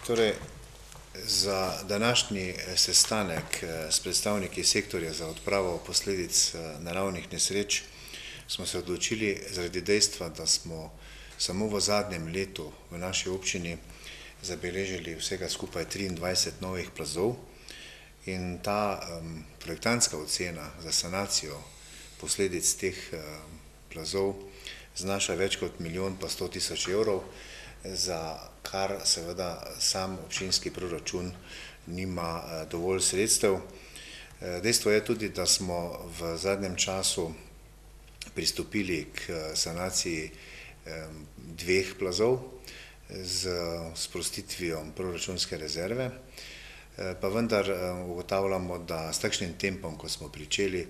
Torej, za današnji sestanek s predstavniki sektorja za odpravo posledic naravnih nesreč smo se odločili zaradi dejstva, da smo samo v zadnjem letu v naši občini zabeležili vsega skupaj 23 novih plazov in ta projektantska ocena za sanacijo posledic teh plazov znaša več kot 1.100.000 evrov, za kar seveda sam občinski proračun nima dovolj sredstev. Dejstvo je tudi, da smo v zadnjem času pristopili k sanaciji dveh plazov z sprostitvijo proračunske rezerve, pa vendar ugotavljamo, da s takšnim tempom, kot smo pričeli,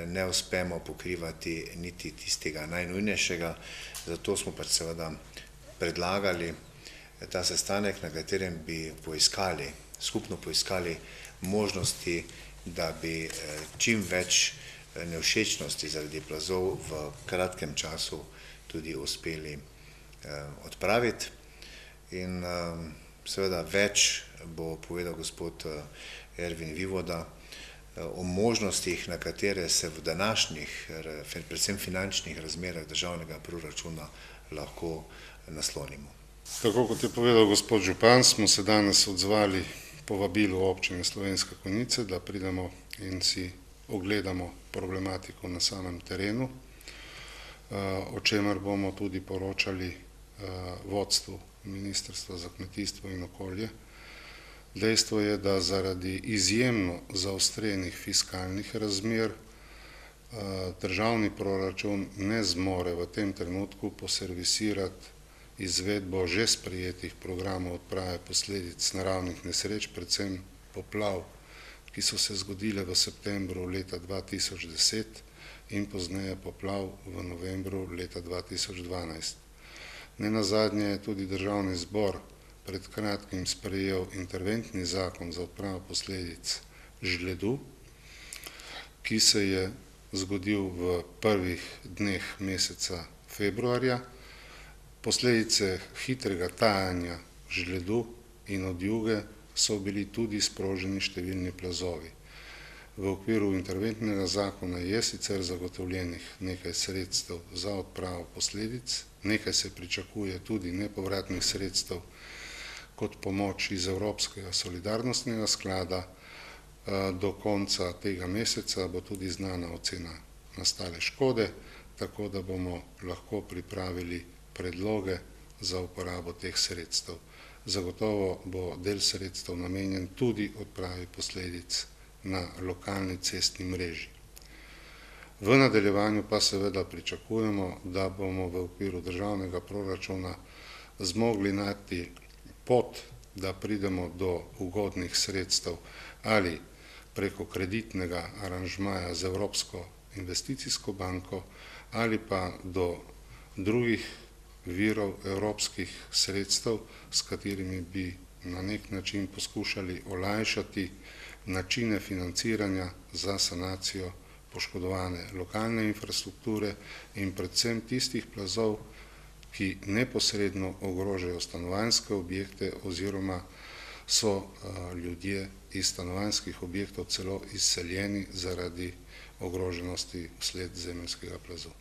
ne uspemo pokrivati niti tistega najnujnejšega, zato smo pač seveda predlagali ta sestanek, na katerem bi skupno poiskali možnosti, da bi čim več nevšečnosti zaradi plazov v kratkem času tudi uspeli odpraviti. In seveda več bo povedal gospod Ervin Vivoda o možnostih, na katere se v današnjih, predvsem finančnih razmerah državnega proračuna lahko naslonimo. Tako kot je povedal gospod župan, smo se danes odzvali povabilu občine Slovenske Konjice, da pridemo in si ogledamo problematiko na samem terenu, o čemer bomo tudi poročali vodstvu Ministrstva za kmetijstvo in okolje. Dejstvo je, da zaradi izjemno zaostrenih fiskalnih razmer državni proračun ne zmore v tem trenutku poservisirati izvedbo že sprejetih programov odprave posledic naravnih nesreč, predvsem poplav, ki so se zgodile v septembru leta 2010 in pozneje poplav v novembru leta 2012. Nenazadnje je tudi državni zbor pred kratkim sprejel interventni zakon za odpravo posledic žledu, ki se je zgodil v prvih dneh meseca februarja. Posledice hitrega tajanja žledu in odjuge so bili tudi sproženi številni plazovi. V okviru interventnega zakona je sicer zagotovljenih nekaj sredstev za odpravo posledic, nekaj se pričakuje tudi nepovratnih sredstev kot pomoč iz Evropskega solidarnostnega sklada. Do konca tega meseca bo tudi znana ocena nastale škode, tako da bomo lahko pripravili predloge za uporabo teh sredstev. Zagotovo bo del sredstev namenjen tudi odpravi posledic na lokalni cestni mreži. V nadaljevanju pa seveda pričakujemo, da bomo v okviru državnega proračuna zmogli najti pot, da pridemo do ugodnih sredstev ali preko kreditnega aranžmaja z Evropsko investicijsko banko ali pa do drugih virov evropskih sredstev, s katerimi bi na nek način poskušali olajšati načine financiranja za sanacijo poškodovane lokalne infrastrukture in predvsem tistih plazov, ki neposredno ogrožajo stanovanjske objekte oziroma so ljudje iz stanovanjskih objektov celo izseljeni zaradi ogroženosti vsled zemeljskega plazu.